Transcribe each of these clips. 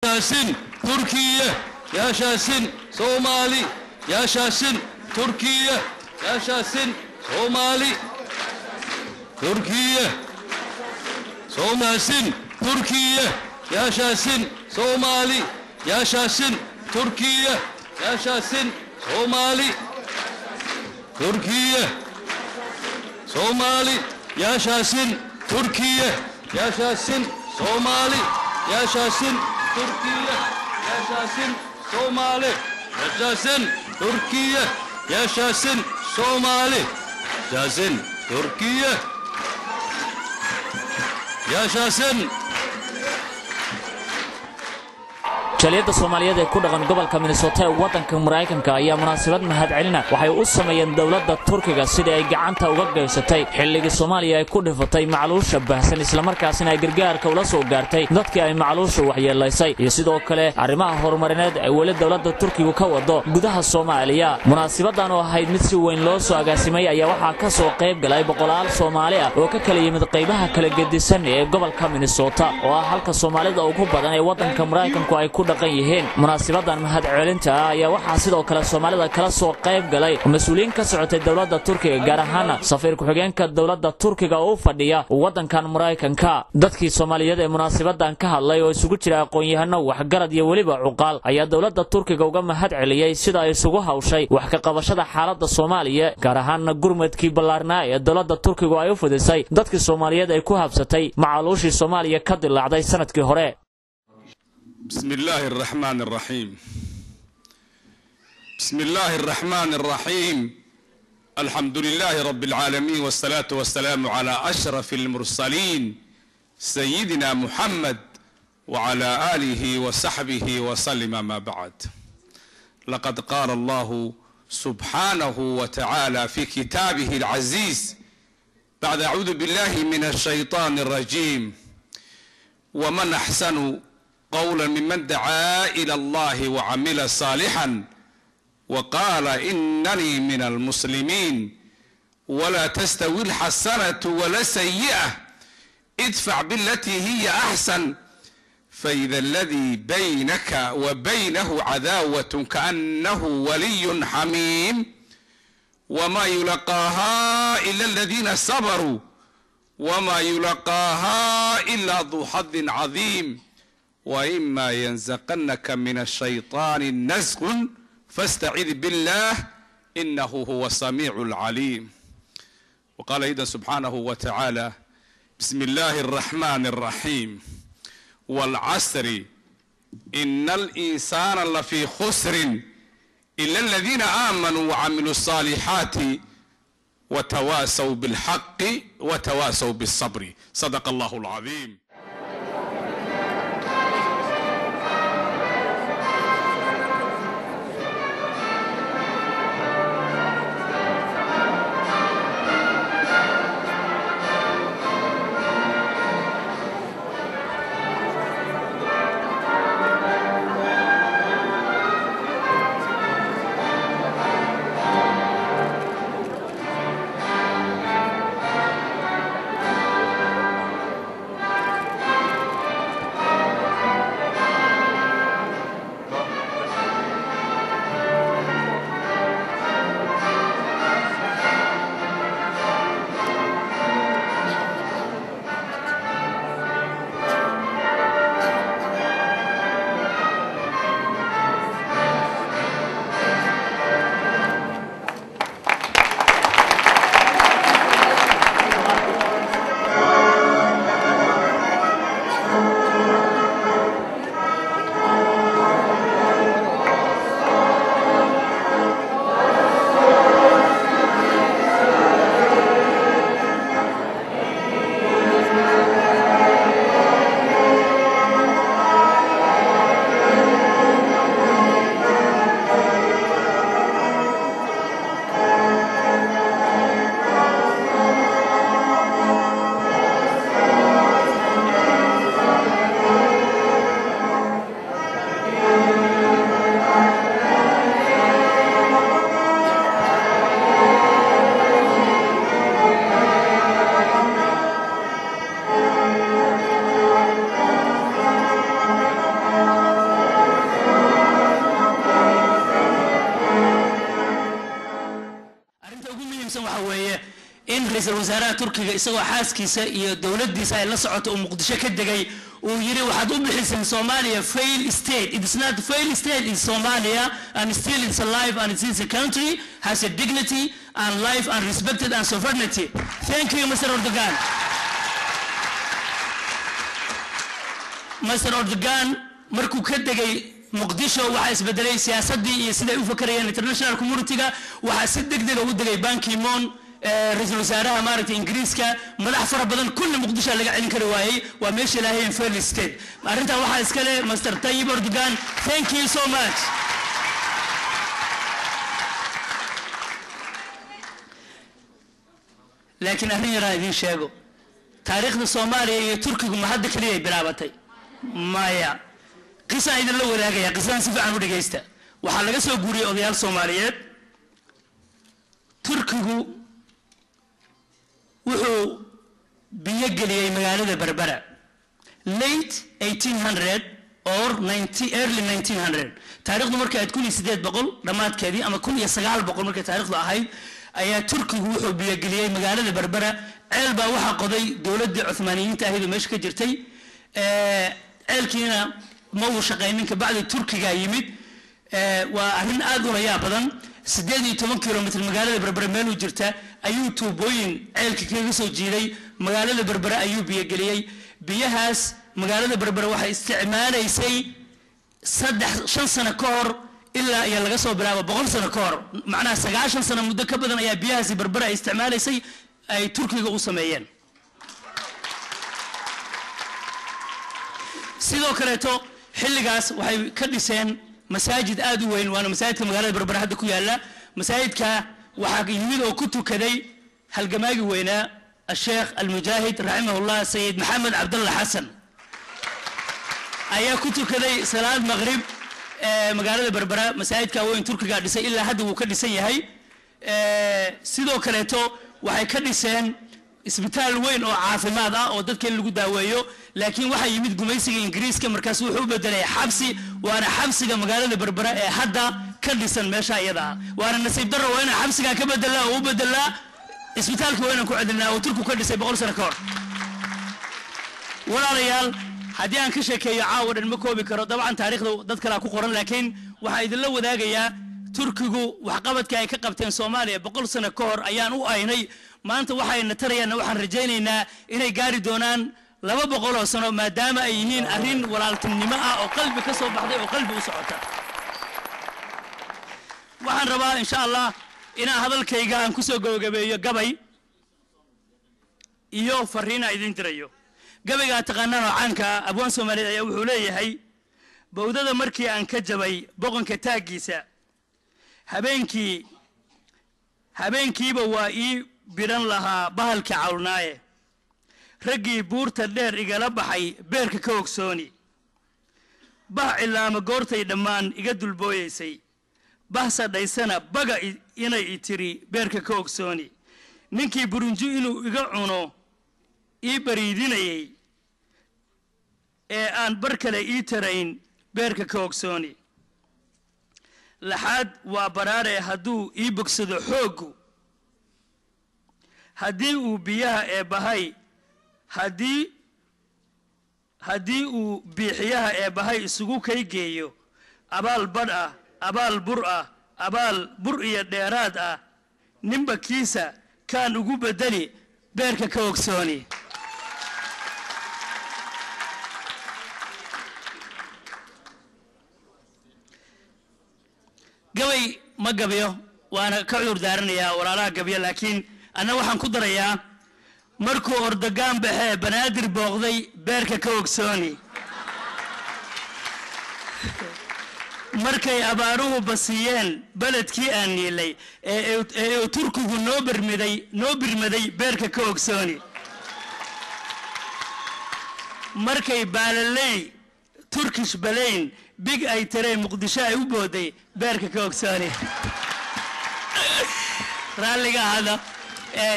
Yaşasın Türkiye, yaşasın Somali, yaşasın Türkiye, yaşasın Somali, Türkiye, yaşasın Türkiye, yaşasın Somali, yaşasın Türkiye, yaşasın Somali, Türkiye, Somali, yaşasın Türkiye, yaşasın Somali, yaşasın Türkiye, yaşasın Somali, yaşasın Türkiye, yaşasın Somali, yaşasın Türkiye, yaşasın. Jaaliyadda Soomaaliyeed ee ku dhaqan gobolka Minnesota ee wadanka Mareykanka ayaa munaasabad mahadcelina waxay u sameeyeen dawladda Turkiga sidii ay gacanta uga geysatay xilligii Soomaaliya ay ku dhifatay macluusha baahsan isla markaasina ay gargaarka ula soo gaartay dadkii ay macluusha waxyeelaysay iyo sidoo kale arrimaha horumarineed ay wali dawladda Turkiga ka wado gudaha Soomaaliya. Munaasabadan oo ahayd mid si weyn loo soo agaasimay ayaa waxaa ka soo qayb galay boqolaal Soomaali ah oo ka kala yimid qaybaha kala gedisan ee gobolka Minnesota oo ah halka Soomaalida ugu badan ee wadanka Mareykanka ay ku munaasabadan mahadcelinta ayaa waxaa sidoo kale Soomaalida kala soo qayb galay mas'uuliyiin ka socotay dawladda Turkiga gaar ahaan safiir ku-xigeenka dawladda Turkiga oo fadhiya wadankan Mareykanka. Dadkii Soomaaliyeed ee munaasabadan ka hadlay oo isugu jira aqoon-yahano waxgarad iyo waliba cuqaal ayaa dawladda Turkiga uga mahadceliyay sida ay isugu hawshay wax ka qabashada xaaladda Soomaaliya gaar ahaan gurmadkii ballaarnaa ee dawladda Turkiga ay u fudisay dadkii Soomaaliyeed ay ku habsatay macluushii Soomaaliya ka dilaacday sanadkii hore. بسم الله الرحمن الرحيم بسم الله الرحمن الرحيم الحمد لله رب العالمين والصلاة والسلام على أشرف المرسلين سيدنا محمد وعلى آله وصحبه وسلم ما بعد لقد قال الله سبحانه وتعالى في كتابه العزيز بعد أعوذ بالله من الشيطان الرجيم ومن أحسن قولا ممن دعا إلى الله وعمل صالحا وقال إنني من المسلمين ولا تستوي الحسنة ولا السيئة ادفع بالتي هي أحسن فإذا الذي بينك وبينه عداوة كأنه ولي حميم وما يلقاها إلا الذين صبروا وما يلقاها إلا ذو حظ عظيم وإما ينزغنك من الشيطان نزغ فاستعذ بالله إنه هو السميع العليم. وقال أيضا سبحانه وتعالى بسم الله الرحمن الرحيم والعصر إن الإنسان لفي خسر إلا الذين آمنوا وعملوا الصالحات وتواسوا بالحق وتواسوا بالصبر صدق الله العظيم. ra'iisul wasaaraha Turkiga isagoo xaaskiisa iyo dawladdiisa ay la socoto Muqdisho ka degay uu yiri waxaad u bixiseen Soomaaliya failed state. It is not a failed state in Somalia, and still it's alive and it's a country has a dignity and life and respected and sovereignty. Thank you, Mr. Erdogan. Mr. Erdogan markuu ka degay Muqdisho waxa isbedelay siyaasadii iyo sida ay u fakarayeen international community-ga waxa si degdeg ah u degay Ban Ki-moon ra'iisul wasaaraha maaragtay Ingiriiska madax fara badan kulli Muqdisho laga celin kari waayay waa meesha ilaahay in fair state arrinta waxa iska leh Mr. Tayyip Erdogan. Thank you so much. laakiin arrin yar idin sheego taariikhda Soomaaliya iyo Turkiga ma hadda kaliya bilaabatay maya qisa idin la wadaagaya qisan si fiican u dhageysta waxa laga soo guuriyay odayaal Soomaaliyeed Turkigu wuxuu biyo geliyay magaalada Berbera late 1800 or early 1900 taariikhdu markay aad 1800 dhamaadkeedii ama 1900 markay taariikhdu ahayd ayaa Turkigu wuxuu biyo geliyay magaalada Berbera ceel baa waxa qoday dawladda Uthmaniyiinta ahayd meesha ka jirtay ceelkiina ma uu shaqeynin ka bacdi Turkiga yimid waa arrin aad u layaab badan 18 kilomitir magaalada Berbera meel u jirta ayuu tuubooyin ceelka kaga soo jiiday magaalada Berbera ayuu biyo geliyay biyahaas magaalada Berbera waxa isticmaalaysay 5 sano ka hor ilaa ay laga soo bilaabo 100 sano ka hor macnaha 9 sano muddo ka badan ayaa biyahaas Berbera isticmaalaysay ay Turkiga u sameeyeen sidoo kale to xilligaas waxay ka dhiseen masaajid aad u weyn waana masaajidka magaalada Berbera hadda ku yaala masaajidka waxa yimid oo ku tukaday halgamaagi weynaa الشيخ المجاهد رحمه الله سيد محمد عبد الله حسن ayaa ku tukaday salaad maghrib magaalada Berbera masaajidka weyn Turkiga dhisay ilaa hadda uu ka dhisan yahay sidoo kale to waxay ka dhiseen isbitaal weyn oo caafimaad ah oo dadka lagu daaweeyo laakiin waxa yimid gumaysiga Ingiriiska markaas wuxuu bedelay xabsi waana xabsiga magaalada Berbera ee hadda ka dhisan meesha iyada waana nasiib darro waana xabsiga ka bedelaa oo bedelaa isbitaalka weyn ku cadilnaa oo Turku ka dhisay 100 sano ka hor walaalayaal haddii aan ka sheekeeyo caawadan ma koobi karo dabcan taariikhda dad kale ku qoran laakiin waxa idin la wadaagayaa Turkigu wax qabadka ay ka qabteen Soomaaliya 100 sano ka hor ayaan u aynay maanta waxayna tarayaan waxaan rajaynaynaa inay gaari doonaan 200 sano maadaama ay yihiin arrin walaaltinimo ah oo qalbi ka soo baxday oo qalbi u socota waxaan rabaa insha Allah inaan hadalkayga aan ku soo gabagabeeyo gabay iyo fariin idin dirayo gabayga taqaanaan oo caanka abwaan Soomaaliyeed ayaa wuxuu leeyahay bawdada markii aan ka jabay boqonka taagiisa habeenkiiba waa ii biran lahaa bahalka cawlnaaye raggii buurta dheer igala baxay beerka ka ogsooni bah ilaama goortay dhammaan iga dulbooyeysay bahsa dhaysana baga inay itiri beerka ka ogsooni ninkii burunji inuu iga cuno ii bariidinayay ee aan bar kale ii tarayn beerka ka ogsooni laxaad waa baraare hadduu ii bogsado xooggu haddii uu biyaha ee bahay haddii uu biixiyaha ee bahay isugu kay geeyo abaal badh ah abaal bur ah abaal bur iyo dheeraad ah ninba kiisa kaan ugu bedeli beerka ka ogsooni gabay ma gabiyo waana ka cudur daaranayaa walaalaha gabiyo laakiin ana waxaan ku darayaa markuu Erdogan baxay banaadir booqday beerka ka ogsooni markay abaaruhu basiyeen baladkii aan niilay ee Turkigu noo birmaday beerka ka ogsooni markay baalalay Turkish balayn big ay tareen Muqdisho ay u booday beerka ka ogsooni raaliga hada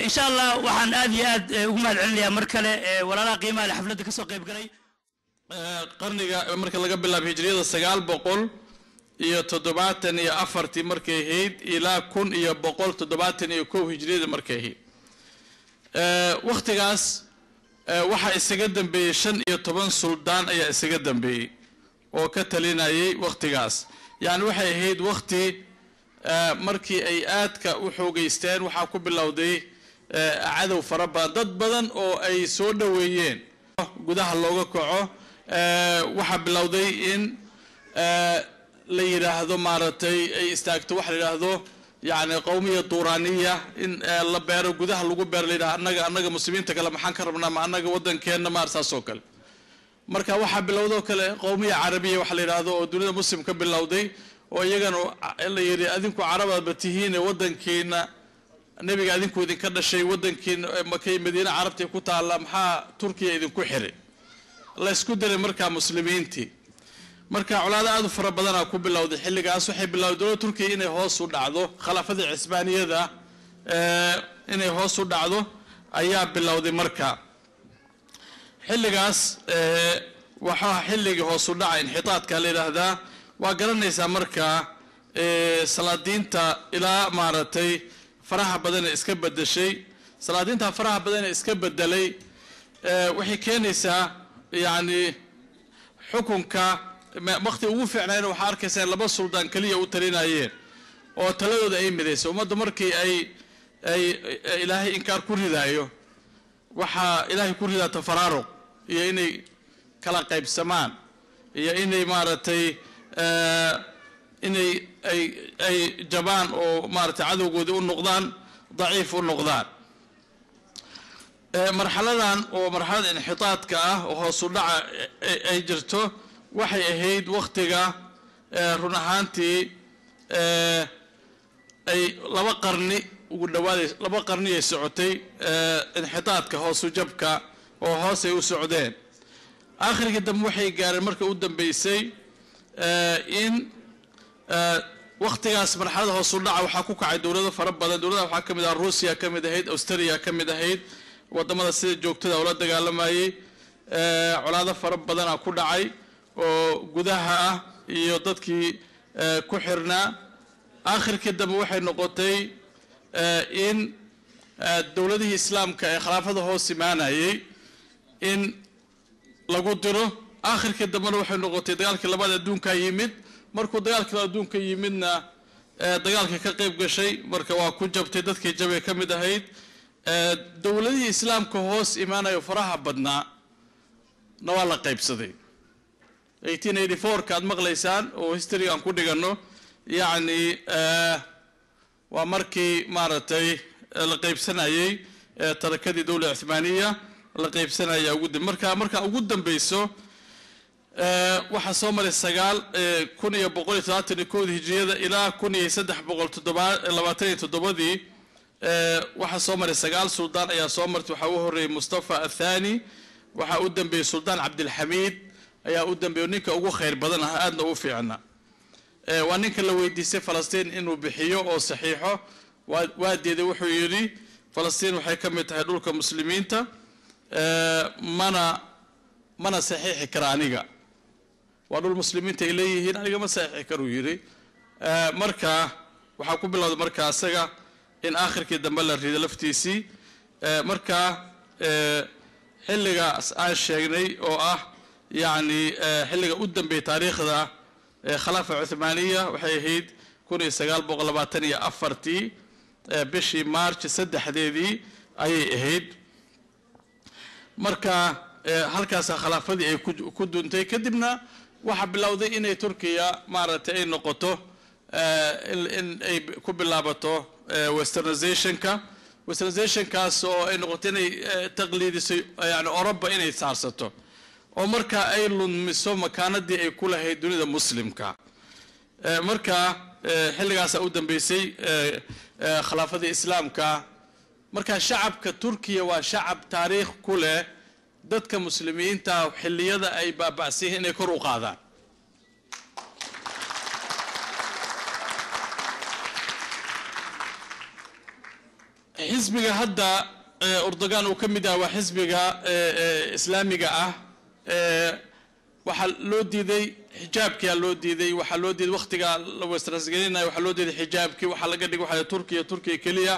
insha Allah waxaan aad iyo aad ugu mahadcelinayaa mar kale walaalaha qiimaha leh xafladda ka soo qayb galay qarniga marka laga bilaabo hijriyada 974 markay ahayd ilaa 1171 hijriyada markay ahayd waqtigaas waxa isaga dambeeyay 15 suldaan ayaa isaga dambeeyay oo ka talinayay waqtigaas yani waxay ahayd waqti markii ay aadka u xoogeysteen waxa ku bilowday cadow farabadan dad badan oo ay soo dhaweeyeen gudaha looga kaco waxa bilowday in la yiraahdo maaratay ay istaagto waxa la yiraahdo يعني قومية طورانية إن لا بير جودها لجو بير لنا أنجا مسلمين تكلم محن كربنا مع أنجا ودن كأننا مارسا سوكل مركا واحد باللودو كله قومية عربية وحلي هذا ودولة مسلم كبل لودي ويجانو اللي يري أذنكو عرب بتهين ودن كينا النبي قاعدينكو إذن كذا شيء ودن كين مكان مدينة عربتي كوتا على محا تركيا إذن كحري الله يسكت مركا مسلمين تي marka culaada aad u fara badan ku bilowday xilligaas waxay bilowday dowladda Turkiga inay hoos u dhacdo khilaafada Cisbaaniyada inay hoos u dhacdo ayaa bilowday marka xilligaas waxa xilliga hoos u dhacay inxitaadka la yiraahdaa waa garanaysaa marka salaadiinta ilaa maaratay faraha badan iska bedeshay salaadiinta faraha badan iska bedelay waxay keenaysaa yani xukunka waqti ugu fiicnaan waxa arkaysan laba suldaan kaliya u talinayeen oo taladooda ay midayso umada markii ay ilaahay inkaar ku ridaayo waxa ilaahay ku ridaa tafaraaruq iyo inay kala qaybsamaan iyo inay maaratay inay ay jabaan oo maaratay cadawgooda u noqdaan daciif u noqdaan marxaladan oo marxalad inxitaadka ah oo hoos u dhaca ay jirto waxay ahayd waqtiga run ahaantii ay laba qarni ugu dhawaaday laba qarni ay socotay inxitaadka hoos u jabka oo hoos ay u socdeen aakhirka dambe waxay gaareen markii u dambeysay in waqtigaas marxalada hoos u dhaca waxa ku kacay dowlado fara badan dowladaha waxa kamid ah Ruusiya kamid ahayd Australia kamid ahayd wadamada sida joogtada oo la dagaalamayay colaado fara badan ku dhacay oo gudaha ah iyo dadkii ku xirnaa aakhirka dambe waxay noqotay in dowladihii islaamka ee khilaafada hoos imaanayay in lagu diro aakhirka dambe waxay noqotay dagaalkii labaad adduunka yimid markuu dagaalkii adduunka yimidna dagaalka ka qayb gashay marka waa ku jabtay dadkii jabay kamid ahayd dowladihii islaamka hoos imaanayo faraha badnaa waa la qaybsaday 1884 kaad maqlaysaan oo history aan ku dhigano yani waa markii maaratay la qaybsanayay tarakadii dowladda Uthmaniya la qaybsanayay marka ugu dambayso waxa soo maray 1931 hijriyada ilaa 1327 waxa soo maray 9 suldaan ayaa soo martay waxa uu horeeyay Mustafa Athani waxa uu dambeeyay Sultan Abdul Hamid ayaa u dambeeyay ninka ugu khayr badan aadna u fiicna waa ninka la weydiisay Falastiin inuu bixiyo oo saxiixo waa diiday wuxuu yiri Falastiin waxay ka mid tahay dhulka muslimiinta mana saxiixi kara aniga waa dhul muslimiinta ay leeyihiin aniga ma saxiixi karo yiri marka waxa ku bilowday marka asaga in aakhirkii dambe la rido laftiisii marka xilligaas aan sheegnay oo ah يعني حلقة قدام بتاريخنا خلافة عثمانية وحيد كوني سجال بغلباتني أفرتي بشي مارش سد حديدي أي هيد مركا هالكاس خلافة دي كدون تي كدبنا وحب لوذي إن تركيا مرتين نقطة إن أي كوب لابطة westernization كاس أو إن نقطتين تقليدي يعني أوروبا إن يتعرضوا oo marka ay lumiso makaanadii ay ku lahayd dunida muslimka marka xilligaas u dambeysay khilaafada islaamka marka shacabka Turkiga waa shacab taariikh ku leh dadka muslimiinta xilliyada ay baabacsiin inay kor u qaadaan xisbiga hadda Erdogan uu kamid ah waa xisbiga islaamiga ah waxa loo diiday xijaabkii loo diiday waxa loo diiday waqtiga la westrasgelinay waxa loo diiday xijaabkii waxa laga dhigay waxa Turkiga kaliya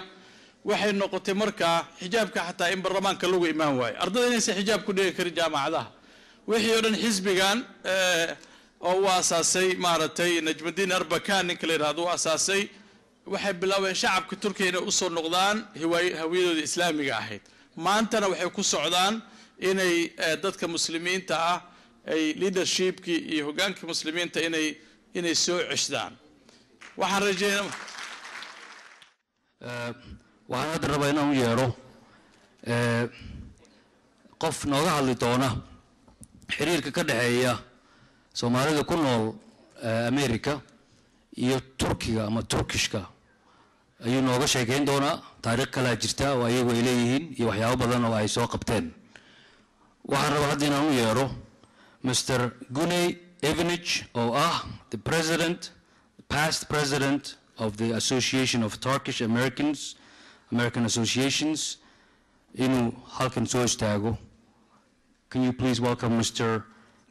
waxay noqotay markaa xijaabka xataa in baarlamaanka lagu imaan waayo ardayda inaysan xijaab ku dhigi karin jaamacadaha wixii oo dhan xisbigan oo uu asaasay maaragtay najmudiin arbakan ninka la yidhaahdo uu asaasay waxay bilaabeen shacabka turkiga inay usoo noqdaan hawiyadooda islaamiga ahayd maantana waxay ku socdaan inay dadka muslimiinta ah ay leadershipkii iyo hogaankii muslimiinta inay soo ceshdaan waxaan rajeynaa waxaan hadda rabaa inaan u yeedho qof nooga hadli doona xiriirka ka dhexeeya soomaalida ku nool America iyo Turkiga ama Turkishka ayuu nooga sheekeyn doonaa taariikh kala jirta oo ayagu ay leeyihiin iyo waxyaabo badan oo ay soo qabteen waxaan rabaa hadda inaan u yeedho Mr. Güney Evinic oo ah the past president of the Association of Turkish American Associations inuu halkan soo istaago. Can you please welcome Mr.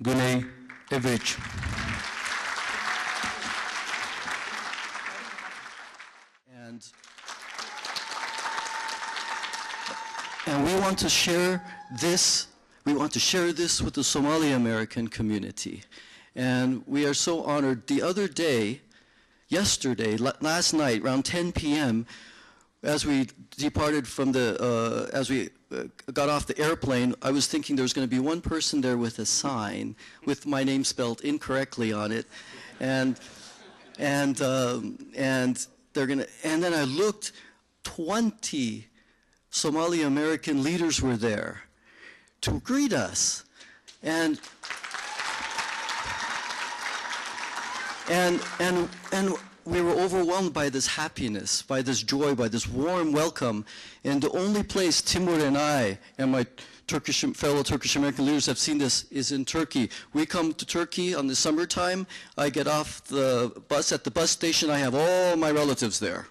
Güney Evinic? And we want to share this. We want to share this with the Somali American community. And we are so honored. The other day, yesterday, last night, around 10 p.m., as we departed from as we got off the airplane, I was thinking there was going to be one person there with a sign with my name spelled incorrectly on it. And they're going to, and then I looked, 20 Somali American leaders were there to greet us. And we were overwhelmed by this happiness, by this joy, by this warm welcome. And the only place Timur and I and my fellow Turkish American leaders have seen this is in Turkey. We come to Turkey on the summertime. I get off the bus at the bus station. I have all my relatives there.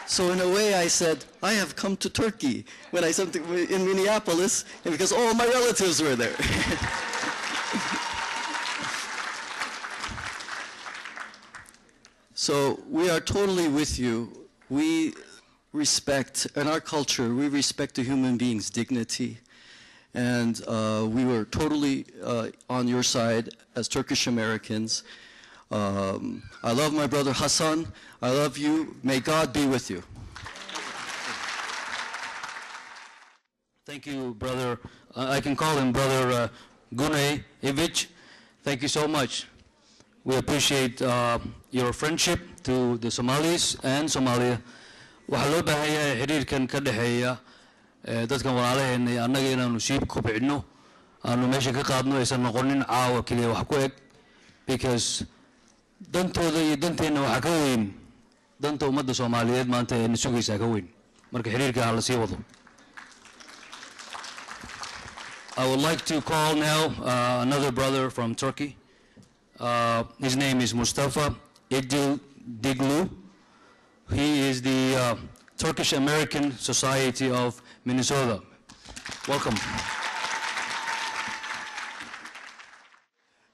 So in a way, I said, I have come to Turkey when I something in Minneapolis, and because all my relatives were there. So we are totally with you. We respect, in our culture, we respect the human being's dignity. And we were totally on your side as Turkish Americans. I love my brother Hassan. I love you. May God be with you. Thank you, brother. I can call him Brother Güney Evinic. Thank you so much. We appreciate your friendship to the Somalis and Somalia. waxaa loo baahan yahay xiriirkan ka dhaxeeya dadkan walaalaheena iyo annaga inaanu siib kobcino aanu meesha ka qaadno aysan noqonin caawa kaliya wax ku eg because dantooda iyo danteena waxa ka weyn danta ummadda Soomaaliyeed maanta ee sugaysa ka weyn marka xiriirka la sii wado. I would like to call now another brother from Turkey. His name is Mustafa Diglu. He is the Turkish American Society of Minnesota. Welcome.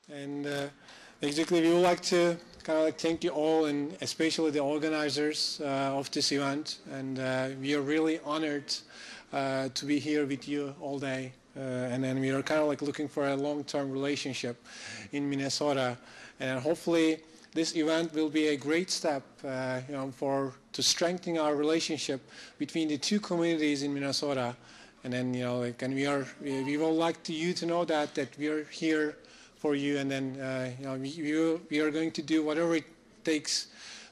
And basically, we would like to kind of thank you all, and especially the organizers of this event. And we are really honored to be here with you all day. And then we are kind of looking for a long-term relationship in Minnesota. And hopefully, this event will be a great step, to strengthen our relationship between the two communities in Minnesota. And then, and we would like you to know that we are here for you. And then, we are going to do whatever it takes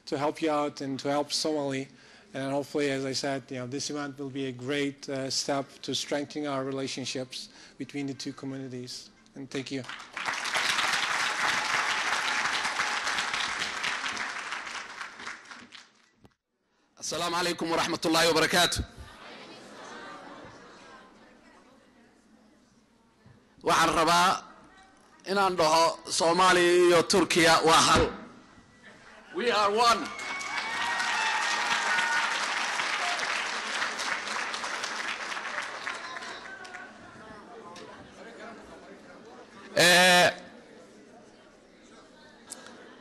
to help you out and to help Somali. And hopefully, as I said, this event will be a great step to strengthen our relationships between the two communities. And thank you. السلام عليكم ورحمة الله وبركاته. waxaan rabaa inaan dhaho Soomaaliya iyo Turkiya waa hal. We are one.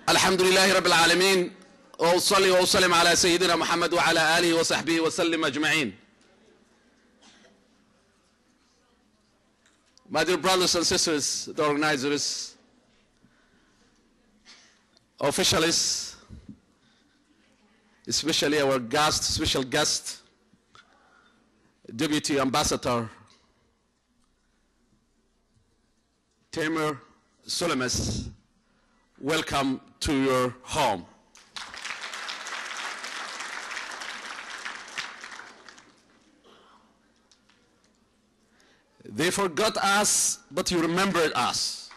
الحمد لله رب العالمين وأصلي وأسلم على سيدنا محمد وعلى آله وصحبه وسلم أجمعين. My dear brothers and sisters, the organizers, officials, especially our special guest, Deputy Ambassador Tamer Sulemas, welcome to your home. They forgot us, but you remembered us.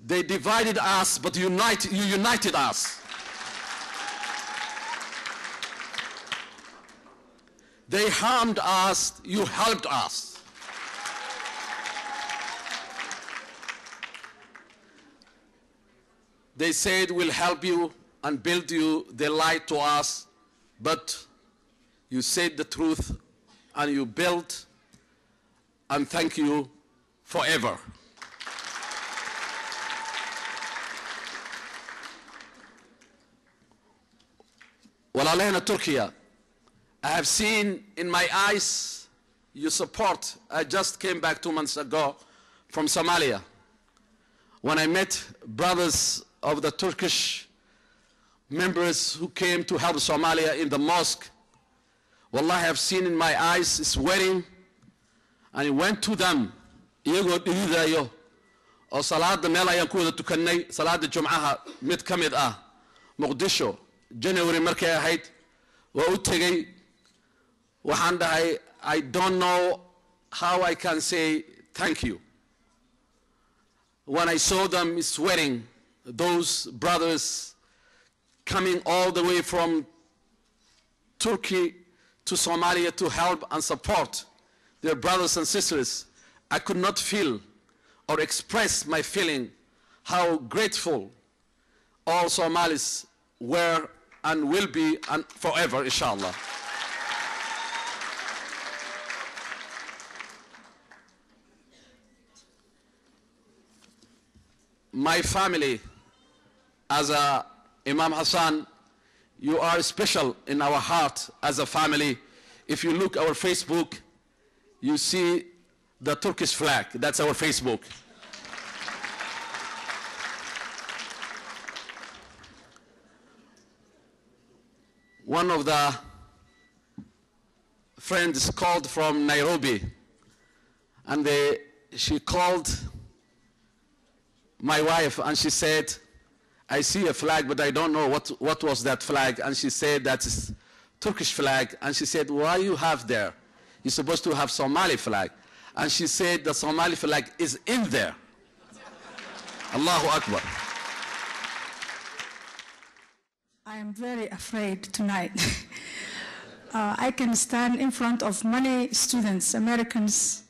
They divided us, but you united us. They harmed us, you helped us. They said we'll help you and build you, they lied to us, but you said the truth and you built, and thank you forever. Walaalahena Turkiya, I have seen in my eyes your support. I just came back 2 months ago from Somalia when I met brothers of the Turkish members who came to help Somalia in the mosque. Wallahi, I have seen in my eyes sweating, and I went to them iyagoo dhididayo oo salaada meel ayaan ku wada tukannay salaada jumcaha mid ka mid ah Muqdisho January markay ahayd waa u tegay waxaan dhahay I don't know how I can say thank you. When I saw them sweating, those brothers coming all the way from Turkey to Somalia to help and support their brothers and sisters, I could not feel or express my feeling how grateful all Somalis were and will be and forever, inshallah. My family, as Imam Hassan, you are special in our heart as a family. If you look our Facebook, you see the Turkish flag. That's our Facebook. One of the friends called from Nairobi, and she called my wife and she said, I see a flag, but I don't know what was that flag. And she said, that's Turkish flag. And she said, why you have there? You're supposed to have Somali flag. And she said, the Somali flag is in there. Allahu Akbar. I am very afraid tonight. I can stand in front of many students, Americans,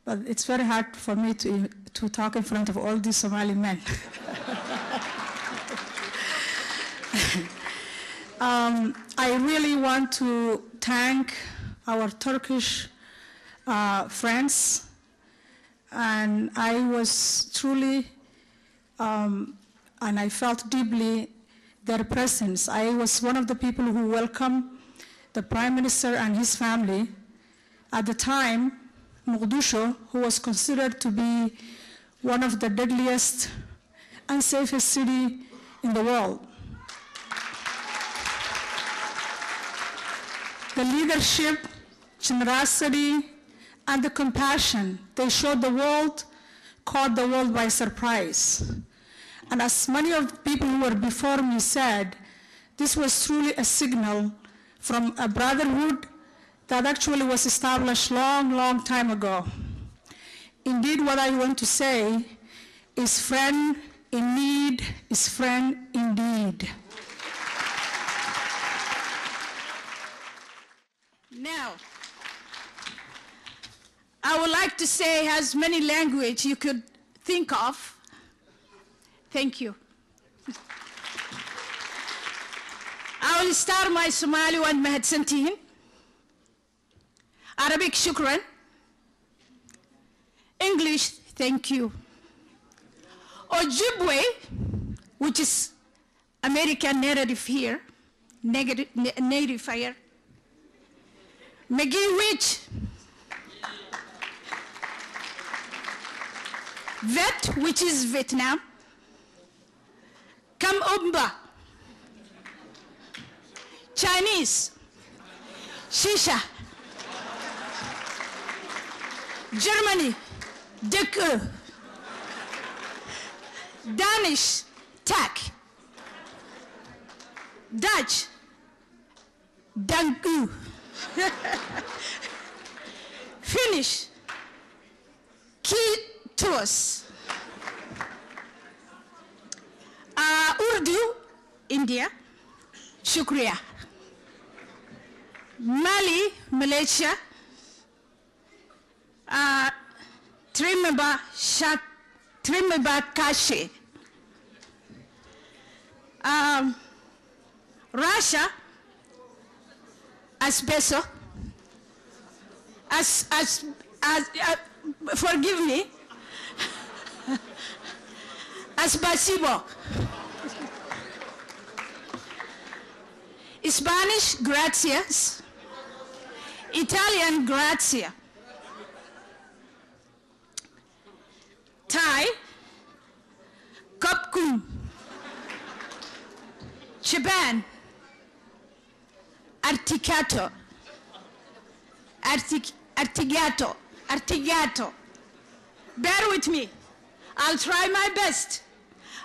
but it's very hard for me to talk in front of all these Somali men. I really want to thank our Turkish friends, and I was truly, and I felt deeply their presence. I was one of the people who welcomed the Prime Minister and his family. At the time, Mogadishu, who was considered to be one of the deadliest and safest cities in the world. The leadership, generosity, and the compassion they showed the world caught the world by surprise. And as many of the people who were before me said, this was truly a signal from a brotherhood that actually was established long, long time ago. Indeed, what I want to say is friend in need is friend indeed. Now, I would like to say as many languages you could think of. Thank you. I will start my Somali one mahadsantihin. Arabic shukran. English, thank you. Ojibwe, which is American narrative here, native here. Megi-Wich, Vet, which is Vietnam. Kam-Umba, Chinese. Shisha. Germany, Deke. Danish, Tak. Dutch, Danku. Finnish, Kitos. Urdu, India, Shukriya. Mali, Malaysia, Trimeba Kashi. Russia, Asbeso, forgive me, Asbasibo. Spanish, gracias. Italian, grazia. Thai, Kopkum. Japan, Artigato. Artigato. Bear with me. I'll try my best.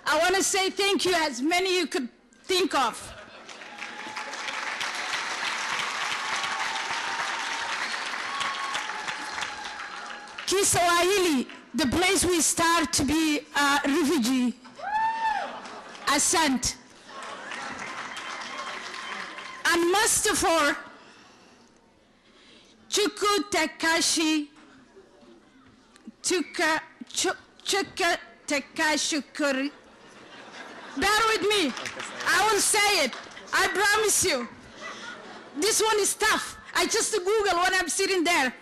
I want to say thank you as many you could think of. Kiswahili, the place we start to be refugee ascent. And Mustafa Chukutakashi Chukatakashukuri. Bear with me. I will say it. I promise you. This one is tough. I just Google when I'm sitting there.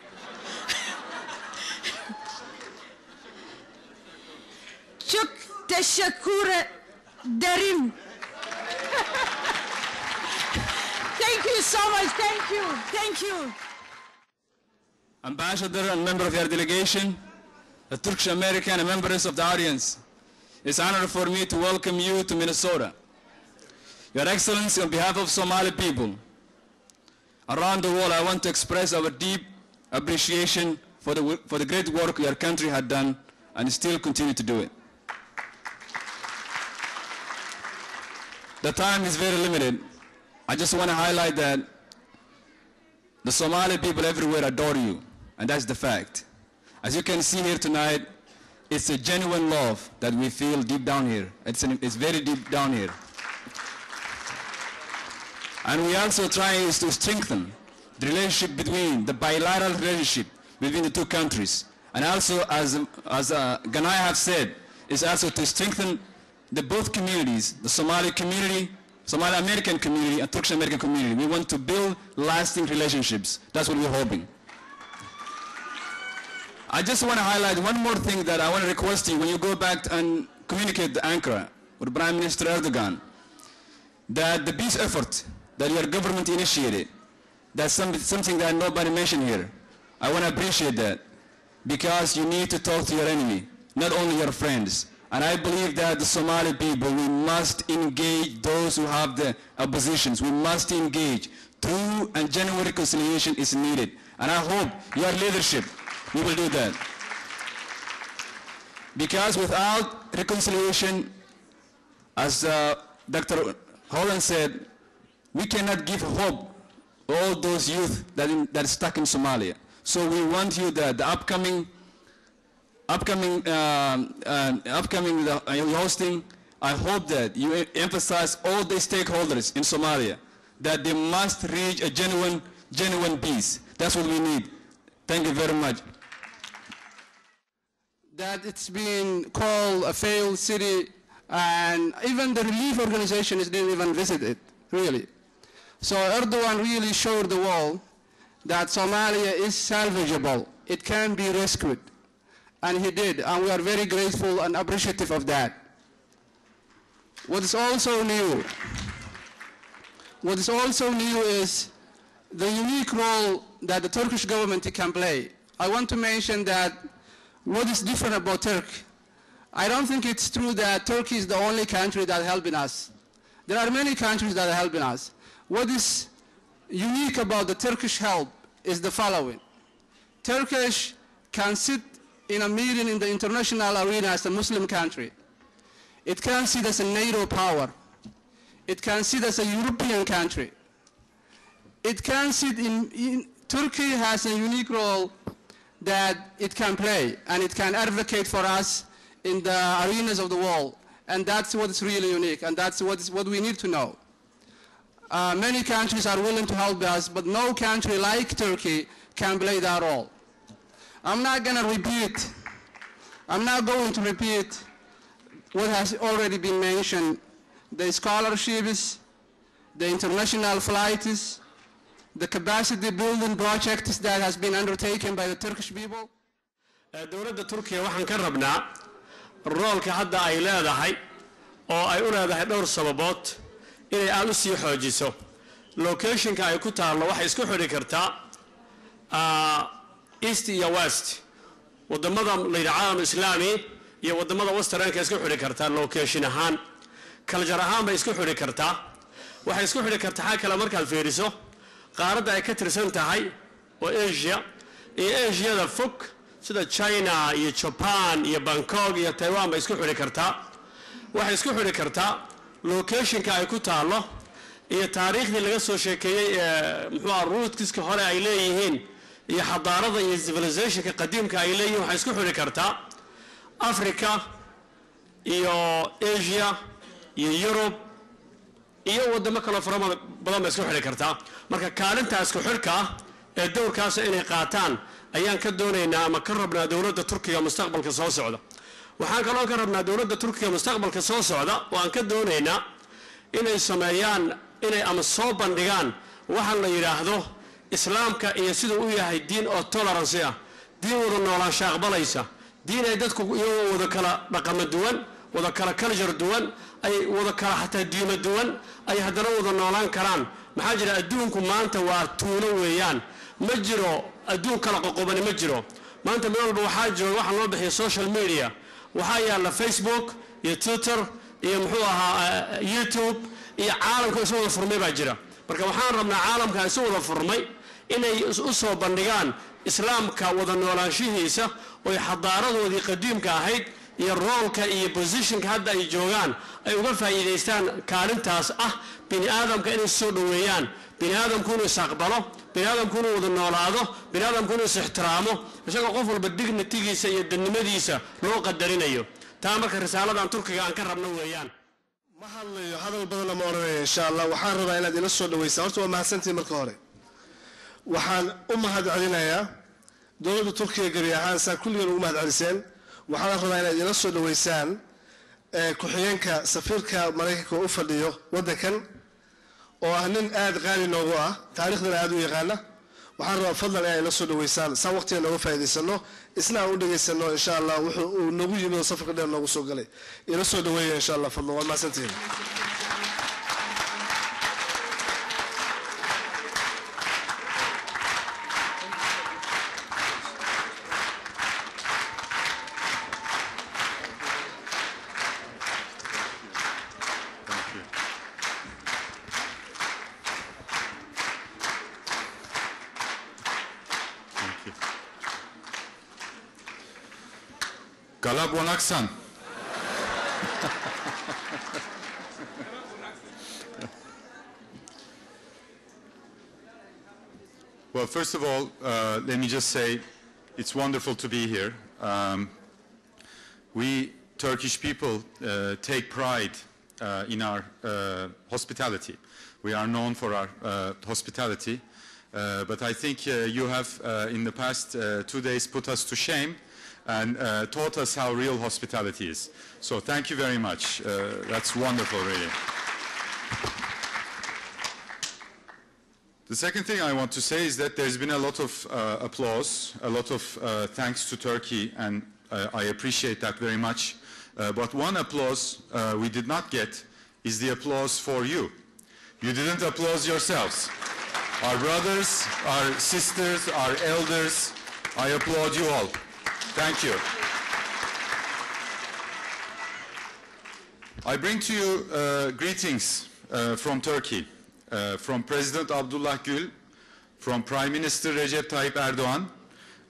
Chuk Teshakura Darim. Thank you so much. Thank you. Thank you. Ambassador and member of your delegation, the Turkish American and members of the audience, it's an honor for me to welcome you to Minnesota. Your Excellency, on behalf of Somali people around the world, I want to express our deep appreciation for the great work your country had done and still continue to do it. The time is very limited. I just want to highlight that the Somali people everywhere adore you, and that's the fact. As you can see here tonight, it's a genuine love that we feel deep down here. It's very deep down here. And we also try to strengthen the relationship between, the bilateral relationship between the two countries. And also, as Ganai have said, is also to strengthen the both communities, the Somali community, Somali American community, and Turkish American community. We want to build lasting relationships. That's what we're hoping. I just want to highlight one more thing that I want to request you when you go back and communicate to Ankara with Prime Minister Erdogan, that the peace effort that your government initiated, that's something that nobody mentioned here. I want to appreciate that, because you need to talk to your enemy, not only your friends. And I believe that the Somali people, we must engage those who have the oppositions. We must engage. True and genuine reconciliation is needed. And I hope your leadership, you will do that. Because without reconciliation, as Dr. Holland said, we cannot give hope to all those youth that are stuck in Somalia. So we want you that the upcoming hosting, I hope that you emphasize all the stakeholders in Somalia, that they must reach a genuine peace. That's what we need. Thank you very much. That it's been called a failed city, and even the relief organizations didn't even visit it, really. So Erdogan really showed the world that Somalia is salvageable. It can be rescued. and he did, and we are very grateful and appreciative of that. What is also new is the unique role that the Turkish government can play. I want to mention that what is different about Turkey. I don't think it's true that Turkey is the only country that is helping us. There are many countries that are helping us. What is unique about the Turkish help is the following. Turkish can sit in a meeting in the international arena as a Muslim country. It can sit as a NATO power. It can sit as a European country. It can sit Turkey has a unique role that it can play, and it can advocate for us in the arenas of the world. And that's what is really unique, and that's what we need to know. Many countries are willing to help us, but no country like Turkey can play that role. I'm not going to repeat what has already been mentioned, the scholarships, the international flights, the capacity building projects that has been undertaken by the Turkish people. Dowladda Turkiga waxaan ka rabnaa roolka hadda ay leedahay oo ay u leedahay dhowr sababood inay aad u sii xoojiso. Locationka ay ku taalo waxay isku xidhi kartaa East iyo West. Wadamada caalam Islaami iyo wadamada Westernka isku xidhi kartaa location ahaan. Culture ahaan bay isku xidhi kartaa. Waxay isku xidhi kartaa kala markaad fiiriso qaaradda ay ka tirsan tahay oo Asia iyo Asia-da fog sida China iyo Japan iyo Bangkok iyo Taiwan bay isku xidhi kartaa. Waxay isku xidhi kartaa locationka ay ku taalo iyo taariikhdii laga soo sheekeeyay muxuu ahaa rootkiska hore ay leeyihiin iyo xadaarada iyo civilizationka qadiimka ay leeyihiin waxay isku xidhi kartaa Africa iyo Asia iyo Europe iyo wadamo kale farama badan isku xidhi kartaa. Marka kaalintaas isku xidhka ee dowrkaas inay qaataan ayaan ka doonaynaa ama ka rabnaa dowladda Turkiga mustaqbalka soo socda. waxaan kaloo ka rabnaa dowladda Turkiga mustaqbalka soo socda oo aan ka doonaynaa inay sameeyaan inay ama soo bandhigaan waxa la yiraahdo islaamka iyo sida uu yahay diin oo tolerance ah, diin wada noolaansho aqbalaysa, diin ay dadku iyagoo wada kala dhaqamo duwan, wada kala culture duwan, ay wada kala xataa diimo duwan ay haddana wada noolaan karaan. maxaa jira adduunku maanta waa tuulo weeyaan, ma jiro adduun kala qoqobani ma jiro. maanta meel walba waxaa jooga waxa loo bixiyo social media, waxaa yaala Facebook iyo Twitter iyo muxuu ahaa YouTube iyo caalamka isu wada furmay baa jira. marka waxaan rabnaa caalamka isu wada furmay inay u soo bandhigaan islaamka wada noolaanshihiisa oo xadaaradoodii qadiimka ahayd iyo roolka iyo positionka hadda ay joogaan ay uga faa'iideystaan kaalintaas ah bini aadamka inay soo dhaweeyaan, bini aadamku inuu isaqbalo, bini aadamku inuu wada noolaado, bini aadamku inuu ixtiraamo, isagoo qof walba dignitigiisa iyo dadnimadiisa loo qadarinayo. taa marka risaaladan Turkiga aan ka rabno weeyaan. ma hadlayo hadal badan ama oranayo insha Allah. waxaan rabaa inaad ila soo dhaweysaan. horta waa mahadsantiin marka hore. waxaan u mahadcelinayaa dowladda Turkiga gabi ahaan saa kulligood ugu mahadceliseen. waxaan rabaa inaad ila soo dhaweysaan ku-xigeenka safiirka Mareykanka u fadhiyo wadankan oo ah nin aad qaali noogu ah, taariikhdana aad u yaqaana. waxaan rabaa fadlan inaad ila soo dhaweysaan saa waqtiga nooga faa'iidaysano, isna aan u dhageysano insha Allah wuxuu uu nagu yimid safarka dheer noogu soo galay. ila soo dhaweeyo insha Allah fadlan. waa mahadsantiin. Galab wanaagsan. Well, first of all, let me just say it's wonderful to be here. We Turkish people take pride in our hospitality. We are known for our hospitality, but I think you have in the past 2 days put us to shame and taught us how real hospitality is. So thank you very much. That's wonderful, really. The second thing I want to say is that there's been a lot of applause, a lot of thanks to Turkey, and I appreciate that very much. But one applause we did not get is the applause for you. You didn't applaud yourselves. Our brothers, our sisters, our elders, I applaud you all. Thank you. I bring to you greetings from Turkey, from President Abdullah Gül, from Prime Minister Recep Tayyip Erdoğan,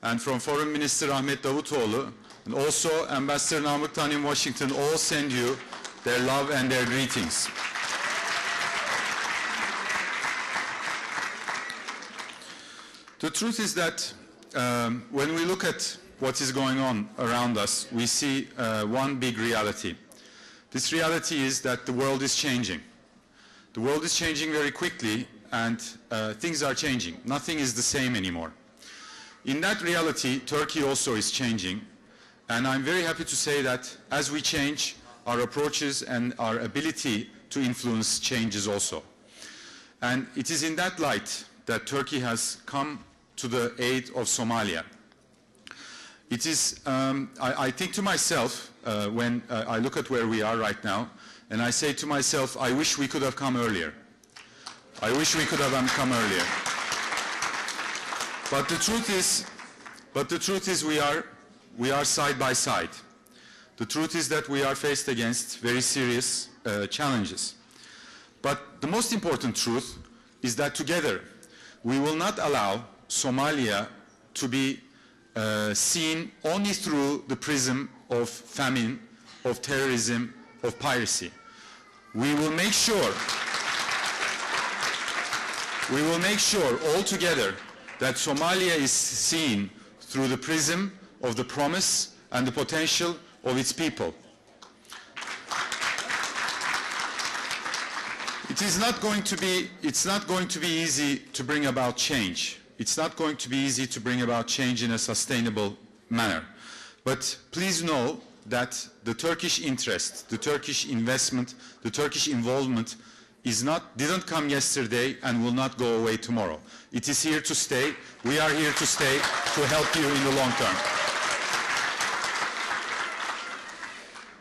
and from Foreign Minister Ahmet Davutoğlu, and also Ambassador Namık Tan in Washington. All send you their love and their greetings. The truth is that when we look at what is going on around us, we see one big reality. This reality is that the world is changing. The world is changing very quickly, and things are changing. Nothing is the same anymore. In that reality, Turkey also is changing, and I'm very happy to say that as we change, our approaches and our ability to influence changes also. And it is in that light that Turkey has come to the aid of Somalia. It is, I think to myself, when I look at where we are right now, and I say to myself, I wish we could have come earlier. I wish we could have come earlier. But the truth is we are side by side. The truth is that we are faced against very serious challenges. But the most important truth is that together we will not allow Somalia to be seen only through the prism of famine, of terrorism, of piracy. We will make sure all together that Somalia is seen through the prism of the promise and the potential of its people. It's not going to be easy to bring about change. It's not going to be easy to bring about change in a sustainable manner. But please know that the Turkish interest, the Turkish investment, the Turkish involvement didn't come yesterday and will not go away tomorrow. It is here to stay. We are here to stay to help you in the long term.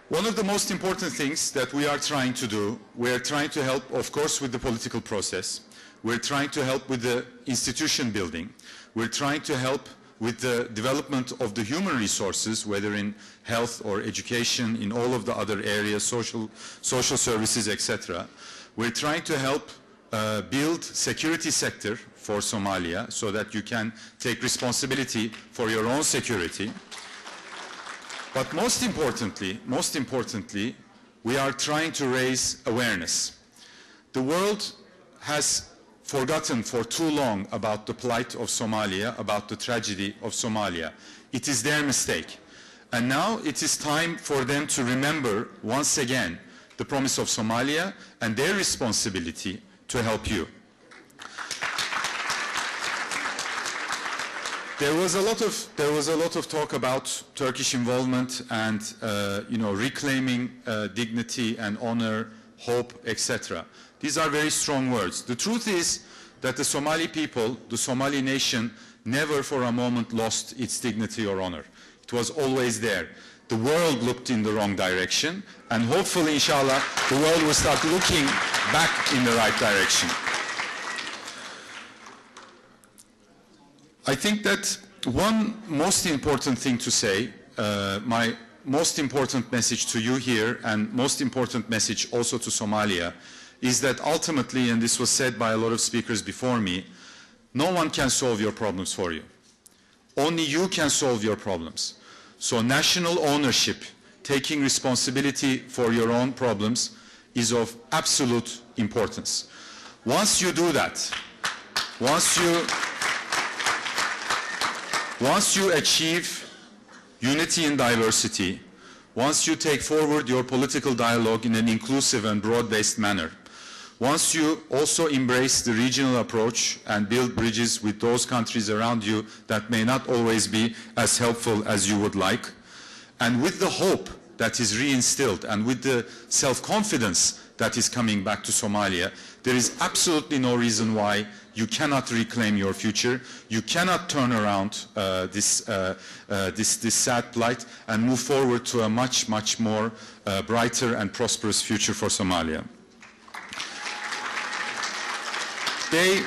One of the most important things that we are trying to do, we are trying to help, of course, with the political process. We're trying to help with the institution building. We're trying to help with the development of the human resources, whether in health or education, in all of the other areas, social services, etc. We're trying to help build security sector for Somalia so that you can take responsibility for your own security. But most importantly, we are trying to raise awareness. The world has forgotten for too long about the plight of Somalia, about the tragedy of Somalia. It is their mistake. And now it is time for them to remember once again the promise of Somalia and their responsibility to help you. There was a lot of talk about Turkish involvement and reclaiming dignity and honor, hope, etc. These are very strong words. The truth is that the Somali people, the Somali nation, never for a moment lost its dignity or honor. It was always there. The world looked in the wrong direction, and hopefully, inshallah, the world will start looking back in the right direction. I think that one most important thing to say, my most important message to you here, and most important message also to Somalia, is that ultimately, and this was said by a lot of speakers before me, no one can solve your problems for you. Only you can solve your problems. So national ownership, taking responsibility for your own problems, is of absolute importance. Once you do that, once you achieve unity in diversity, once you take forward your political dialogue in an inclusive and broad-based manner, once you also embrace the regional approach and build bridges with those countries around you that may not always be as helpful as you would like, and with the hope that is reinstilled and with the self-confidence that is coming back to Somalia, there is absolutely no reason why you cannot reclaim your future. You cannot turn around this sad plight and move forward to a much, much more brighter and prosperous future for Somalia. They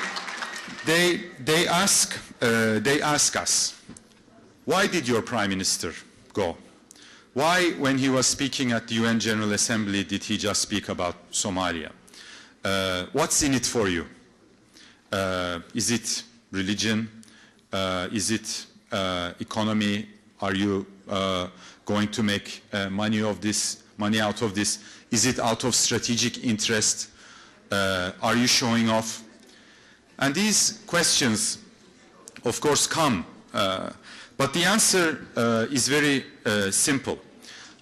ask us, why did your Prime Minister go? Why, when he was speaking at the UN General Assembly, did he just speak about Somalia? What's in it for you? Is it religion? Is it economy? Are you going to make money out of this? Is it out of strategic interest? Are you showing off? And these questions, of course, come. But the answer is very simple.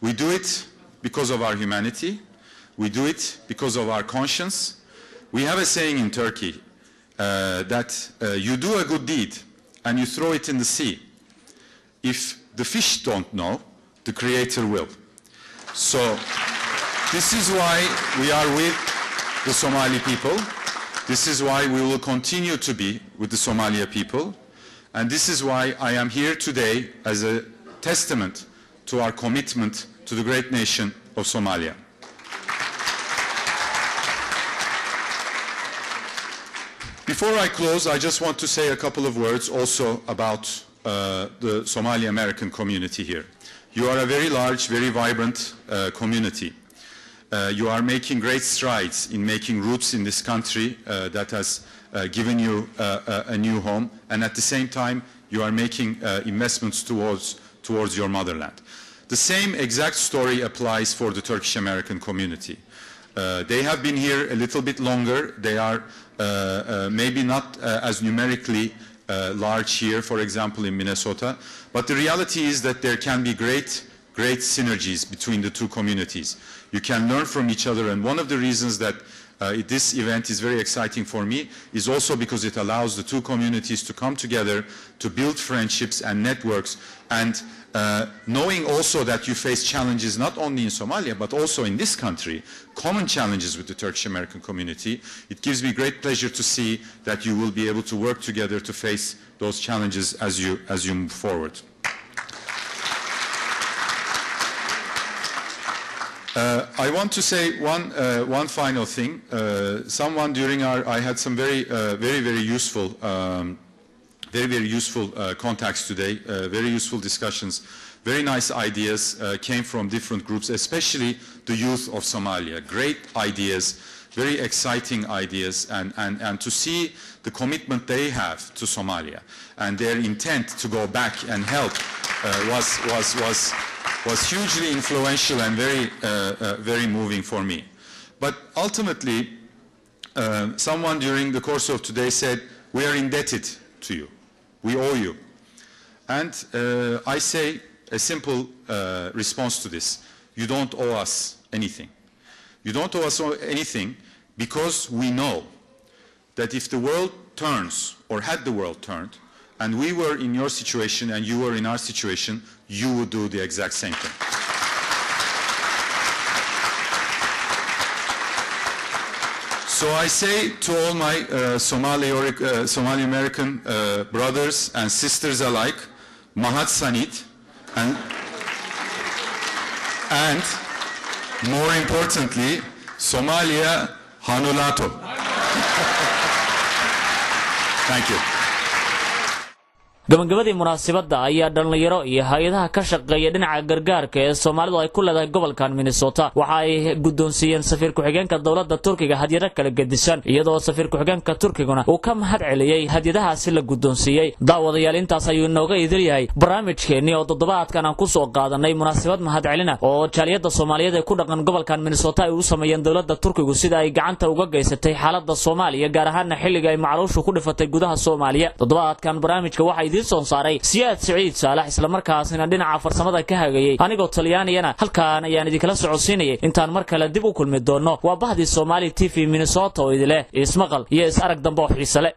We do it because of our humanity. We do it because of our conscience. We have a saying in Turkey that you do a good deed and you throw it in the sea. If the fish don't know, the Creator will. So this is why we are with the Somali people. This is why we will continue to be with the Somalia people. And this is why I am here today as a testament to our commitment to the great nation of Somalia. Before I close, I just want to say a couple of words also about the Somali American community here. You are a very large, very vibrant community. You are making great strides in making roots in this country that has given you a new home, and at the same time you are making investments towards your motherland. The same exact story applies for the Turkish American community. They have been here a little bit longer. They are maybe not as numerically large here, for example, in Minnesota, but the reality is that there can be great synergies between the two communities. You can learn from each other, and one of the reasons that this event is very exciting for me is also because it allows the two communities to come together to build friendships and networks, and knowing also that you face challenges not only in Somalia but also in this country, common challenges with the Turkish American community. It gives me great pleasure to see that you will be able to work together to face those challenges as you move forward. I want to say one final thing. Someone during I had some very useful contacts today, very useful discussions, very nice ideas came from different groups, especially the youth of Somalia. Great ideas, very exciting ideas, and to see the commitment they have to Somalia and their intent to go back and help was hugely influential and very moving for me. But ultimately, someone during the course of today said, we are indebted to you. We owe you. And I say a simple response to this. You don't owe us anything. You don't owe us anything because we know that if the world turns, or had the world turned, and we were in your situation and you were in our situation, you would do the exact same thing. So I say to all my Somali American brothers and sisters alike, Mahat Sanit, and more importantly, Somalia Hanulato. Thank you. gabagabadii munaasabada ayaa dhalinyaro iyo hay'adaha ka shaqeeya dhinaca gargaarka ee Soomaalidu ay ku leedahay gobolkan Minnesota waxa ay guddoonsiiyeen safiir ku-xigeenka dawladda Turkiga hadiyado kala gedisan iyadoo safiir ku-xigeenka Turkiguna uu ka mahad celiyay hadiyadahaasi la guddoonsiiyay daawadayaal intaas ayuu nooga idilyahay barnaamijkeennii oo toddobaadkan aan ku soo qaadanay munaasabad mahad celina oo jaaliyada Soomaaliyeed ee ku dhaqan gobolkan Minnesota ay u sameeyeen dawladda Turkigu sida ay gacanta uga geysatay xaaladda Soomaaliya gaar ahaan xilliga ay macluushu ku dhifatay gudaha Soomaaliya toddobaadkan barnaamijka waxa idin soo saaray Siyaad Saciid Saalax isla markaasina dhinaca farsamada ka hagayay anigoo Talyaaniyana halkaan ayaan idin kala socodsiinayay intaan mar kale dib u kulmi doono waa bahdii Somali TV Minnesota oo idile ismaqal iyo is arag dambe oo xiiso leh